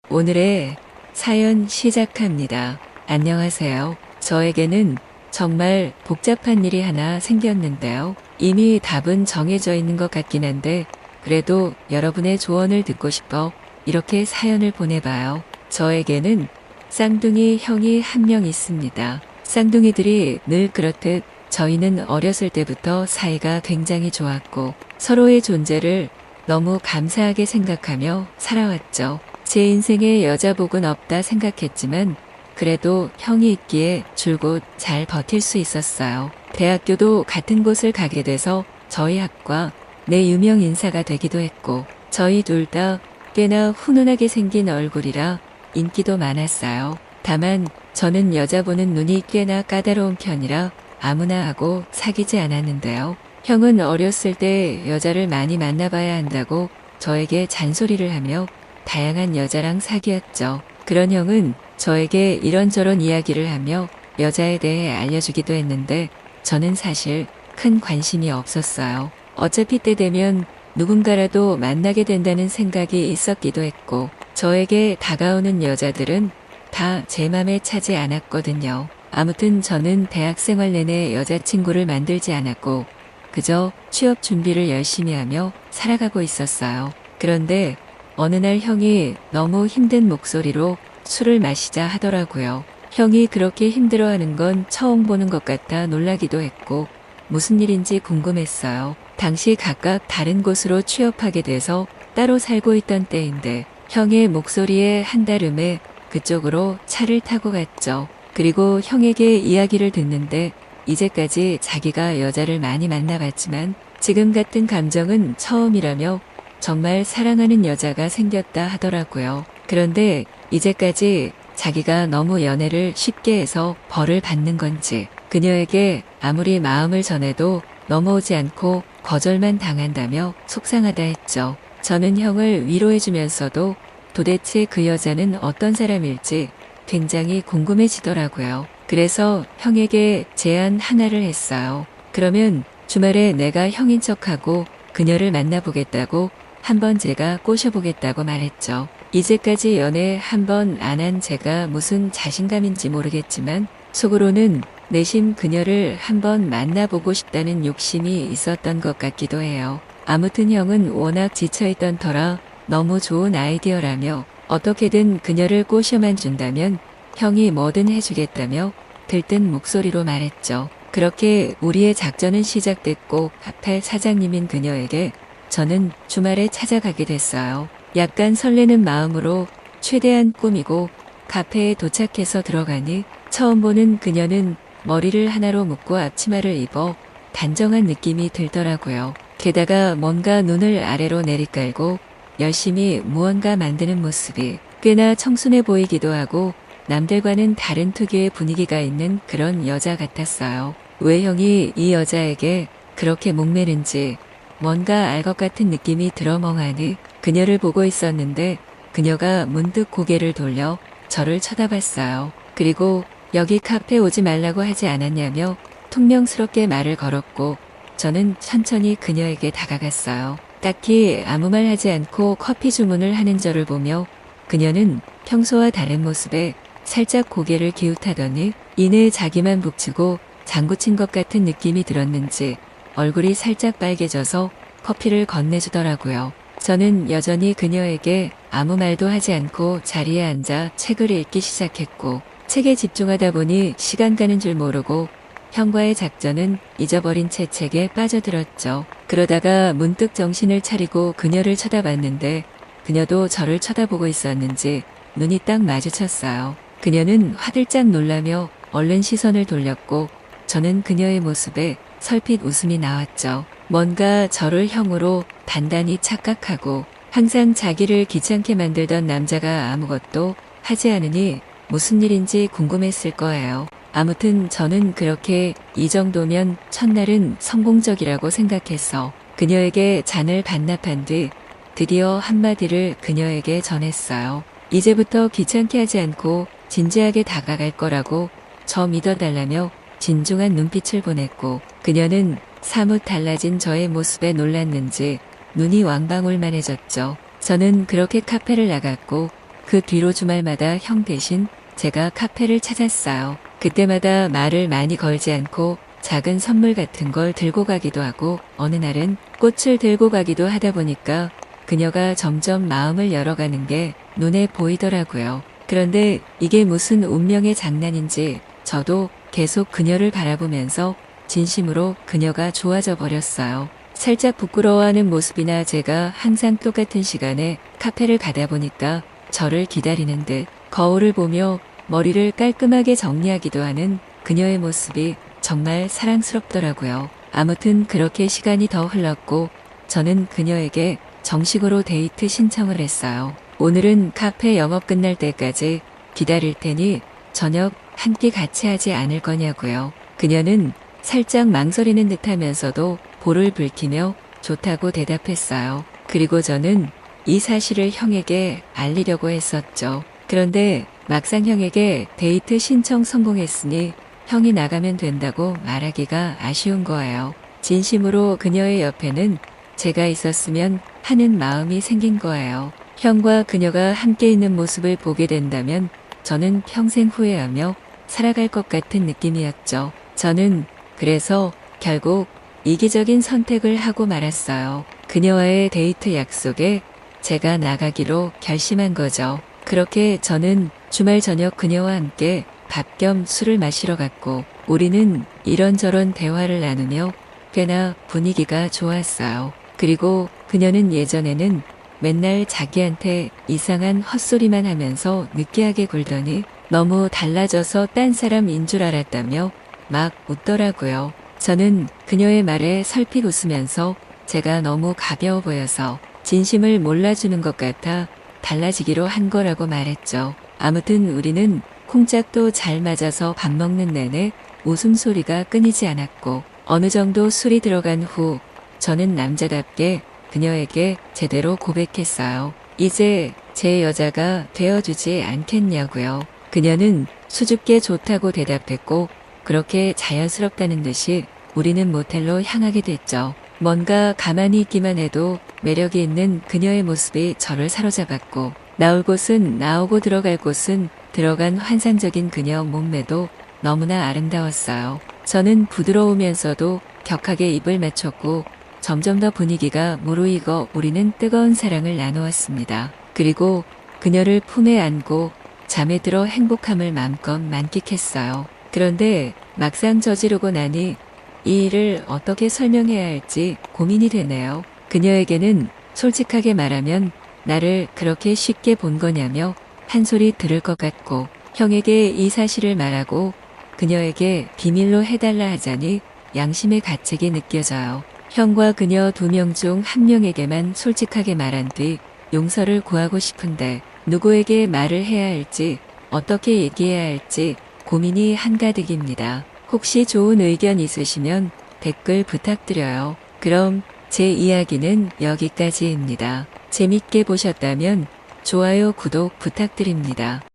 오늘의 사연 시작합니다. 안녕하세요. 저에게는 정말 복잡한 일이 하나 생겼는데요. 이미 답은 정해져 있는 것 같긴 한데 그래도 여러분의 조언을 듣고 싶어 이렇게 사연을 보내봐요. 저에게는 쌍둥이 형이 한 명 있습니다. 쌍둥이들이 늘 그렇듯 저희는 어렸을 때부터 사이가 굉장히 좋았고 서로의 존재를 너무 감사하게 생각하며 살아왔죠. 제 인생에 여자복은 없다 생각했지만 그래도 형이 있기에 줄곧 잘 버틸 수 있었어요. 대학교도 같은 곳을 가게 돼서 저희 학과 내 유명 인사가 되기도 했고 저희 둘 다 꽤나 훈훈하게 생긴 얼굴이라 인기도 많았어요. 다만 저는 여자 보는 눈이 꽤나 까다로운 편이라 아무나 하고 사귀지 않았는데요. 형은 어렸을 때 여자를 많이 만나봐야 한다고 저에게 잔소리를 하며 다양한 여자랑 사귀었죠. 그런 형은 저에게 이런저런 이야기를 하며 여자에 대해 알려주기도 했는데 저는 사실 큰 관심이 없었어요. 어차피 때 되면 누군가라도 만나게 된다는 생각이 있었기도 했고 저에게 다가오는 여자들은 다 제 맘에 차지 않았거든요. 아무튼 저는 대학생활 내내 여자친구를 만들지 않았고 그저 취업 준비를 열심히 하며 살아가고 있었어요. 그런데 어느 날 형이 너무 힘든 목소리로 술을 마시자 하더라고요. 형이 그렇게 힘들어하는 건 처음 보는 것 같아 놀라기도 했고 무슨 일인지 궁금했어요. 당시 각각 다른 곳으로 취업하게 돼서 따로 살고 있던 때인데 형의 목소리에 한달음에 그쪽으로 차를 타고 갔죠. 그리고 형에게 이야기를 듣는데 이제까지 자기가 여자를 많이 만나봤지만 지금 같은 감정은 처음이라며 정말 사랑하는 여자가 생겼다 하더라고요. 그런데 이제까지 자기가 너무 연애를 쉽게 해서 벌을 받는 건지 그녀에게 아무리 마음을 전해도 넘어오지 않고 거절만 당한다며 속상하다 했죠. 저는 형을 위로해주면서도 도대체 그 여자는 어떤 사람일지 굉장히 궁금해지더라고요. 그래서 형에게 제안 하나를 했어요. 그러면 주말에 내가 형인 척하고 그녀를 만나보겠다고 한번 제가 꼬셔보겠다고 말했죠. 이제까지 연애 한 번 안 한 제가 무슨 자신감인지 모르겠지만 속으로는 내심 그녀를 한번 만나보고 싶다는 욕심이 있었던 것 같기도 해요. 아무튼 형은 워낙 지쳐있던 터라 너무 좋은 아이디어라며 어떻게든 그녀를 꼬셔만 준다면 형이 뭐든 해주겠다며 들뜬 목소리로 말했죠. 그렇게 우리의 작전은 시작됐고 카페 사장님인 그녀에게 저는 주말에 찾아가게 됐어요. 약간 설레는 마음으로 최대한 꾸미고 카페에 도착해서 들어가니 처음 보는 그녀는 머리를 하나로 묶고 앞치마를 입어 단정한 느낌이 들더라고요. 게다가 뭔가 눈을 아래로 내리깔고 열심히 무언가 만드는 모습이 꽤나 청순해 보이기도 하고 남들과는 다른 특유의 분위기가 있는 그런 여자 같았어요. 왜 형이 이 여자에게 그렇게 목매는지 뭔가 알 것 같은 느낌이 들어 멍하니 그녀를 보고 있었는데 그녀가 문득 고개를 돌려 저를 쳐다봤어요. 그리고 여기 카페 오지 말라고 하지 않았냐며 퉁명스럽게 말을 걸었고 저는 천천히 그녀에게 다가갔어요. 딱히 아무 말 하지 않고 커피 주문을 하는 저를 보며 그녀는 평소와 다른 모습에 살짝 고개를 기웃하더니 이내 자기만 북치고 장구친 것 같은 느낌이 들었는지 얼굴이 살짝 빨개져서 커피를 건네주더라고요. 저는 여전히 그녀에게 아무 말도 하지 않고 자리에 앉아 책을 읽기 시작했고 책에 집중하다 보니 시간 가는 줄 모르고 형과의 작전은 잊어버린 채 책에 빠져들었죠. 그러다가 문득 정신을 차리고 그녀를 쳐다봤는데 그녀도 저를 쳐다보고 있었는지 눈이 딱 마주쳤어요. 그녀는 화들짝 놀라며 얼른 시선을 돌렸고 저는 그녀의 모습에 설핏 웃음이 나왔죠. 뭔가 저를 형으로 단단히 착각하고 항상 자기를 귀찮게 만들던 남자가 아무것도 하지 않으니 무슨 일인지 궁금했을 거예요. 아무튼 저는 그렇게 이 정도면 첫날은 성공적이라고 생각해서 그녀에게 잔을 반납한 뒤 드디어 한마디를 그녀에게 전했어요. 이제부터 귀찮게 하지 않고 진지하게 다가갈 거라고 저 믿어달라며 진중한 눈빛을 보냈고 그녀는 사뭇 달라진 저의 모습에 놀랐는지 눈이 왕방울만해졌죠. 저는 그렇게 카페를 나갔고 그 뒤로 주말마다 형 대신 제가 카페를 찾았어요. 그때마다 말을 많이 걸지 않고 작은 선물 같은 걸 들고 가기도 하고 어느 날은 꽃을 들고 가기도 하다 보니까 그녀가 점점 마음을 열어가는 게 눈에 보이더라고요. 그런데 이게 무슨 운명의 장난인지 저도 계속 그녀를 바라보면서 진심으로 그녀가 좋아져 버렸어요. 살짝 부끄러워하는 모습이나 제가 항상 똑같은 시간에 카페를 가다 보니까 저를 기다리는 듯 거울을 보며 머리를 깔끔하게 정리하기도 하는 그녀의 모습이 정말 사랑스럽더라고요. 아무튼 그렇게 시간이 더 흘렀고 저는 그녀에게 정식으로 데이트 신청을 했어요. 오늘은 카페 영업 끝날 때까지 기다릴 테니 저녁 한 끼 같이 하지 않을 거냐고요. 그녀는 살짝 망설이는 듯 하면서도 볼을 붉히며 좋다고 대답했어요. 그리고 저는 이 사실을 형에게 알리려고 했었죠. 그런데 막상 형에게 데이트 신청 성공했으니 형이 나가면 된다고 말하기가 아쉬운 거예요. 진심으로 그녀의 옆에는 제가 있었으면 하는 마음이 생긴 거예요. 형과 그녀가 함께 있는 모습을 보게 된다면 저는 평생 후회하며 살아갈 것 같은 느낌이었죠. 저는 그래서 결국 이기적인 선택을 하고 말았어요. 그녀와의 데이트 약속에 제가 나가기로 결심한 거죠. 그렇게 저는 주말 저녁 그녀와 함께 밥 겸 술을 마시러 갔고 우리는 이런저런 대화를 나누며 꽤나 분위기가 좋았어요. 그리고 그녀는 예전에는 맨날 자기한테 이상한 헛소리만 하면서 느끼하게 굴더니 너무 달라져서 딴 사람인 줄 알았다며 막 웃더라고요. 저는 그녀의 말에 설핏 웃으면서 제가 너무 가벼워 보여서 진심을 몰라주는 것 같아 달라지기로 한 거라고 말했죠. 아무튼 우리는 콩짝도 잘 맞아서 밥 먹는 내내 웃음소리가 끊이지 않았고 어느 정도 술이 들어간 후 저는 남자답게 그녀에게 제대로 고백했어요. 이제 제 여자가 되어주지 않겠냐고요. 그녀는 수줍게 좋다고 대답했고 그렇게 자연스럽다는 듯이 우리는 모텔로 향하게 됐죠. 뭔가 가만히 있기만 해도 매력이 있는 그녀의 모습이 저를 사로잡았고 나올 곳은 나오고 들어갈 곳은 들어간 환상적인 그녀 몸매도 너무나 아름다웠어요. 저는 부드러우면서도 격하게 입을 맞췄고 점점 더 분위기가 무르익어 우리는 뜨거운 사랑을 나누었습니다. 그리고 그녀를 품에 안고 잠에 들어 행복함을 마음껏 만끽했어요. 그런데 막상 저지르고 나니 이 일을 어떻게 설명해야 할지 고민이 되네요. 그녀에게는 솔직하게 말하면 나를 그렇게 쉽게 본 거냐며 한 소리 들을 것 같고 형에게 이 사실을 말하고 그녀에게 비밀로 해달라 하자니 양심의 가책이 느껴져요. 형과 그녀 2명 중 1명에게만 솔직하게 말한 뒤 용서를 구하고 싶은데 누구에게 말을 해야 할지 어떻게 얘기해야 할지 고민이 한가득입니다. 혹시 좋은 의견 있으시면 댓글 부탁드려요. 그럼 제 이야기는 여기까지입니다. 재밌게 보셨다면 좋아요, 구독 부탁드립니다.